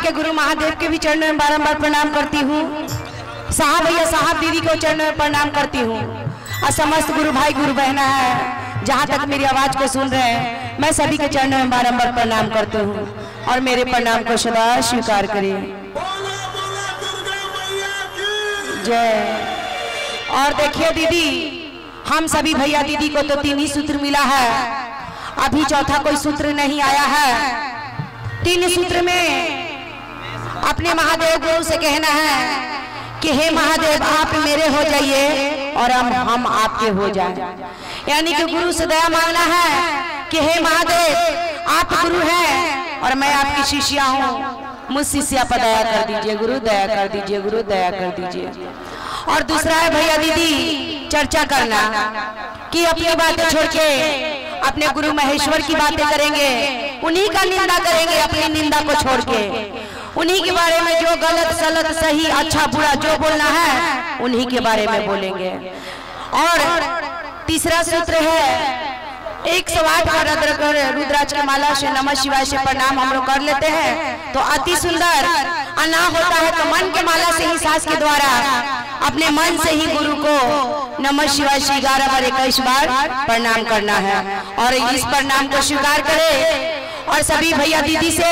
के गुरु महादेव के भी चरणों में बारंबार प्रणाम करती हूँ। साहब भैया साहब दीदी को चरणों में प्रणाम करती हूँ। और समस्त गुरु भाई गुरु बहना है जहाँ तक मेरी आवाज को सुन रहे हैं, मैं सभी के चरणों में बारंबार प्रणाम करती हूँ और मेरे प्रणाम को सदा स्वीकार करिए। जय। और देखिए दीदी, हम सभी भैया दीदी को तो 3 ही सूत्र मिला है, अभी चौथा कोई सूत्र नहीं आया है। 3 सूत्र में अपने महादेव गुरु से कहना है कि हे महादेव आप मेरे हो जाइए और हम आपके हो जाएं। यानी कि गुरु से दया मांगना है कि हे महादेव आप गुरु हैं और मैं आपकी शिष्या हूँ, मुझ शिष्या पर दया कर दीजिए गुरु, दया कर दीजिए गुरु, दया कर दीजिए। और दूसरा है भैया दीदी चर्चा करना कि अपनी बातें छोड़ के अपने गुरु महेश्वर की बातें करेंगे, उन्हीं का निंदा करेंगे, अपनी निंदा को छोड़ के उन्हीं के बारे में जो गलत सलत सही अच्छा बुरा जो बोलना है उन्हीं के बारे में बोलेंगे। और तीसरा सूत्र है 108 का रुद्राक्ष की माला से नमः शिवाय से प्रणाम हम लोग कर लेते हैं तो अति सुंदर अना होता है। तो मन के माला से ही सांस के द्वारा अपने मन से ही गुरु को नमः शिवाय से 11 बार 21 बार प्रणाम करना है और इस प्रणाम को स्वीकार करें। और सभी भैया दीदी से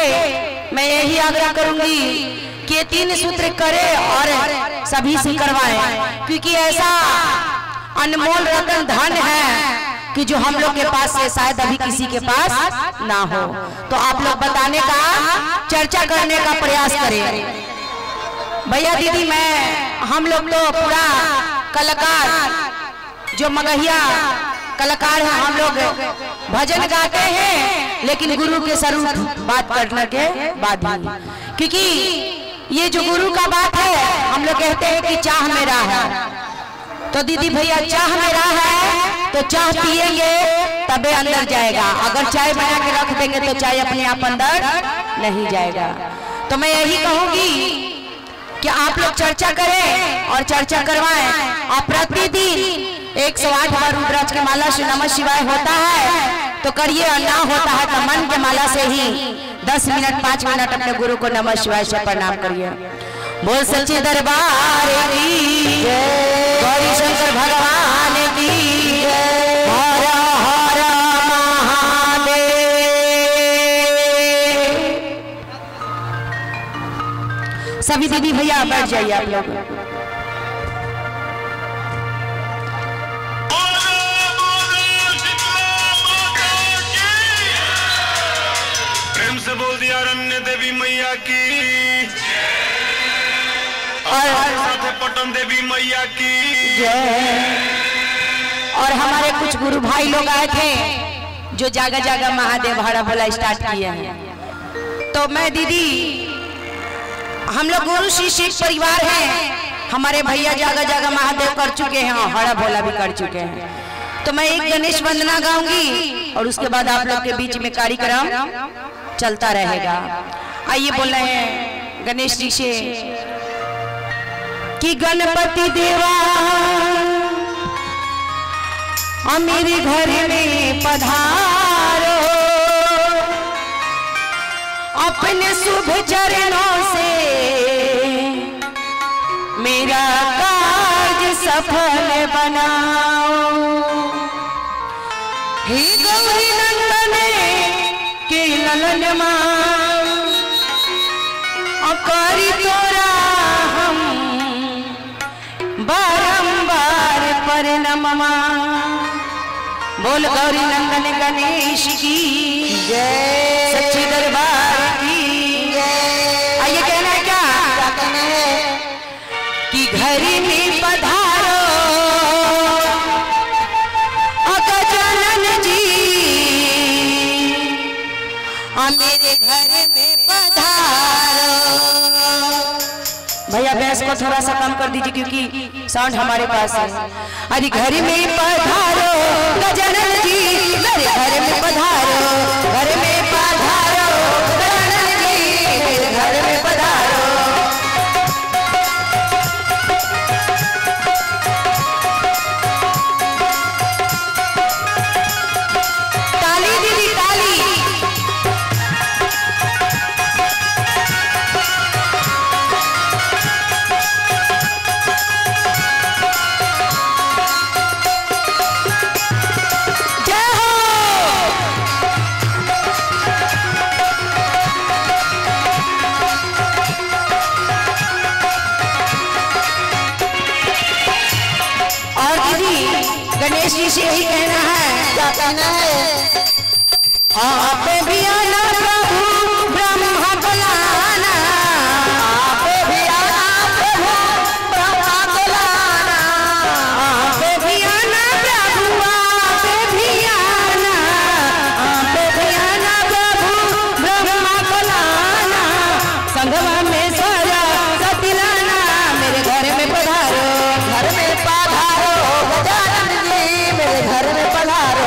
मैं यही आग्रह करूंगी कि ये 3 सूत्र करें और सभी से करवाएं, क्योंकि ऐसा अनमोल रतन धन है कि जो हम लोग के पास से शायद अभी किसी के पास ना हो। तो आप लोग बताने का, चर्चा करने का प्रयास करें। भैया दीदी हम लोग तो पूरा कलाकार जो मगहिया कलाकार हैं, हम लोग भजन गाते हैं लेकिन गुरु के स्वरूप बात करने के बाद ही, क्योंकि ये जो गुरु का बात है हम लोग कहते हैं कि चाह मेरा है। तो दीदी भैया चाह मेरा है तो चाह पिएंगे तबे अंदर जाएगा, अगर चाय बना के रख देंगे तो चाय अपने आप अंदर नहीं जाएगा। तो मैं यही कहूंगी कि आप लोग चर्चा करें और चर्चा करवाएं। और प्रतिदिन 108 बार रुद्राक्ष की माला से नमः शिवाय होता है तो करिए, और ना होता है तो मन के माला से ही 10 मिनट 5 मिनट अपने गुरु को नमः शिवाय से प्रणाम करिए। बोल सच्चे दरबार की जय, गौरी शंकर भगवान की जय, हर हर महादेव। सभी दीदी भैया बैठ जाइए आप लोग। प्रेम से बोल दिया रण्य देवी मैया की और पटन देवी मैया की जय। और हमारे कुछ गुरु भाई लोग आए थे जो जागा जागा महादेव हरा भोला स्टार्ट किए हैं। तो मैं दीदी, हम लोग गुरु शिष्य एक परिवार हैं, हमारे भैया जागा जागा महादेव कर चुके हैं और हरा भोला भी कर चुके हैं। तो मैं एक गणेश वंदना गाऊंगी और उसके बाद आप लोग के बीच में कार्यक्रम चलता रहेगा। आइए बोल रहे हैं गणेश जी से कि गणपति देवा मेरे घर में पधारो, अपने शुभ चरणों से मेरा कार्य सफल बनाओ। हे गौरी नंदन के ललन करी तोरा हम बारंबार परिणमा। बोल गौरी नंदन गणेश की जय, सच्चे दरबार की जय। आइए कहना है क्या कहना है कि घर में पधारो गजानन जी, मेरे घर में पधारो। भैया भैंस को थोड़ा सा कम कर दीजिए क्योंकि साउंड हमारे पास है। अरे घर में पधारो गजानन जी, मेरे घर में पधारो, घर में पधारो गजानन जी, मेरे घर में पधारो। ताली दीदी ताली। गणेश जी से यही कहना है। क्या कहना है? आप भी आना प्रभु ब्रह्मा बुलाना, आप भी आना प्रभु ब्रह्मा बुलाना, आप भी आना प्रभु, आप भी आना, आप भी आना प्रभु ब्रह्मा बुलाना, संगवा में सारा सतिलाना, मेरे घर में पधारो, घर में पधारो गजानन जी, मेरे घर में पधारो।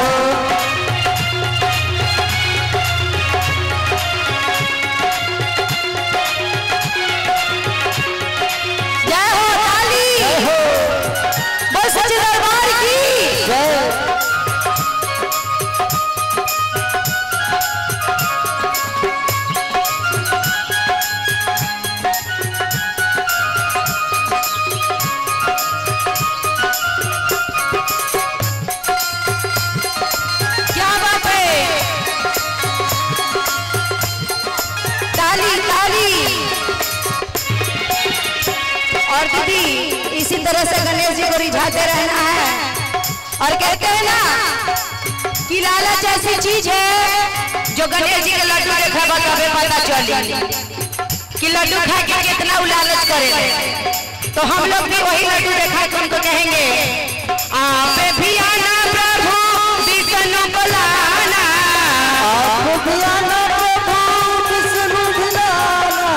जय हो ताली, जय हो, बस सच्चे दरबार की जय। क्या बात है, ताली ताली। और दीदी इसी तरह से गणेश जी को रिझाते रहना है। और कहते हैं ना कि लालच ऐसी चीज है जो गणेश जी के लड्डू देखा तबे पता चली कि लड्डू खा के कितना लालच करे। तो हम लोग भी वही लड्डू देखा तो उनको कहेंगे आप भी आना प्रभु विष्णु बुलाना, आप भी आना प्रभु विष्णु बुलाना,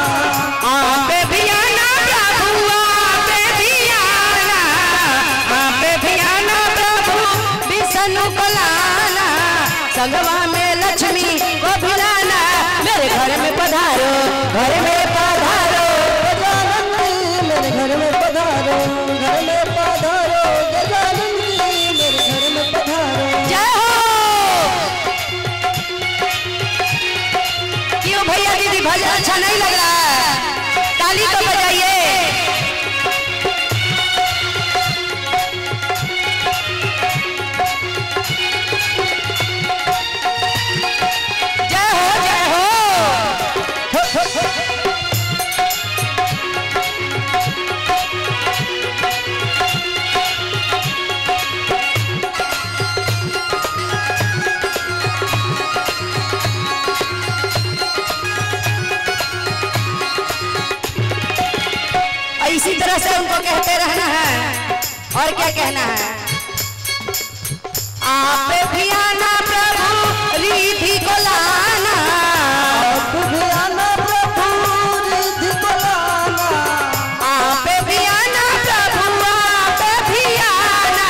आप भी आना प्रभु, आप भी आना, आप भी आना प्रभु विष्णु बुलाना, संगवा में लक्ष्मी को भिलाना, मेरे घर में पधारो, घर में पधारो, गजानन जी मेरे घर में पधारो, घर में पधारो गजानन जी मेरे घर में पधारो। जय हो। क्यों भैया दीदी भजन अच्छा नहीं लग रहा है? ताली तो बजाइए। जय हो जय हो। इसी तरह से उनको कहते रहना है। और क्या कहना है? आप भी आना प्रभु रिधि को लाना, आप भी आना प्रभु रिधि बुलाना, आप भी आना प्रभु, आप भी आना,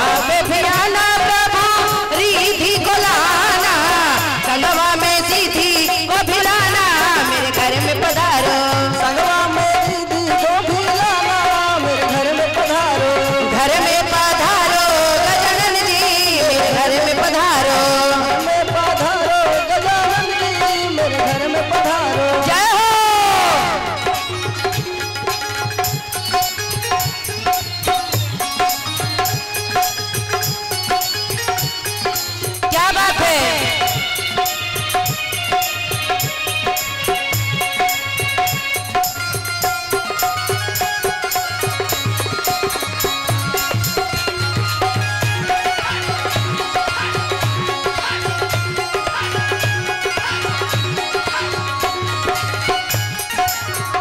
आप भी आना प्रभु रिधि को लाना, संगवा में सीधी को भिलाना, मेरे घर में पधारो, संगवा में रिधि को बुलाना, मेरे घर में पधारो, घर में पधारो गजानन जी, मेरे घर में पधारो। घर में पधारो गजानन जी मेरे घर में पधारो। जय हो। क्या बात है?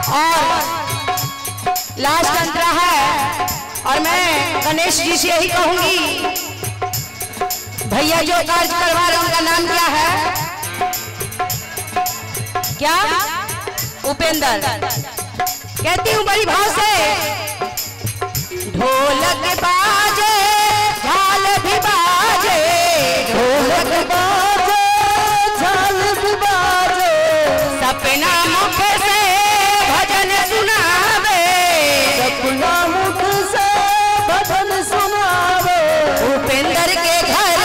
और लास्ट अंतरा है। और मैं गणेश जी से यही कहूंगी, भैया जो कार्य करवा रहे हैं उनका नाम क्या है? क्या? उपेंद्र। कहती हूँ बड़ी भाव से, ढोलक बाजे झाल भी बाजे, ढोलक बाजे झाल भी बाजे, सपना मुख से भजन सुनावे, सपना मुख से भजन सुनावे, उपेंद्र के घर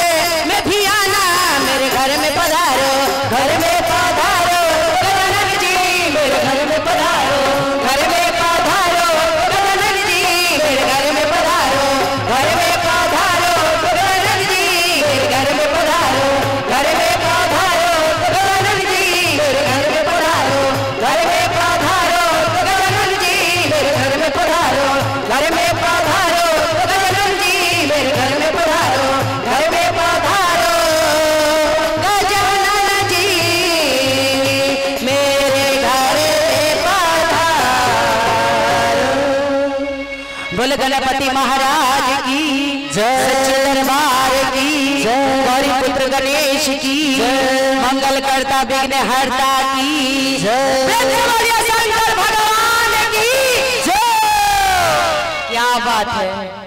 में भी आना, मेरे घर में पधारो, घर में पधारो गजानन जी, मेरे घर में पधारो, घर में पधारो गजानन जी, मेरे घर में पधारो, घर में बोल गणपति महाराज की सच्चे दरबार की गौरी पुत्र गणेश की मंगल करता विघ्न हरता की शंकर भगवान की क्या बात है।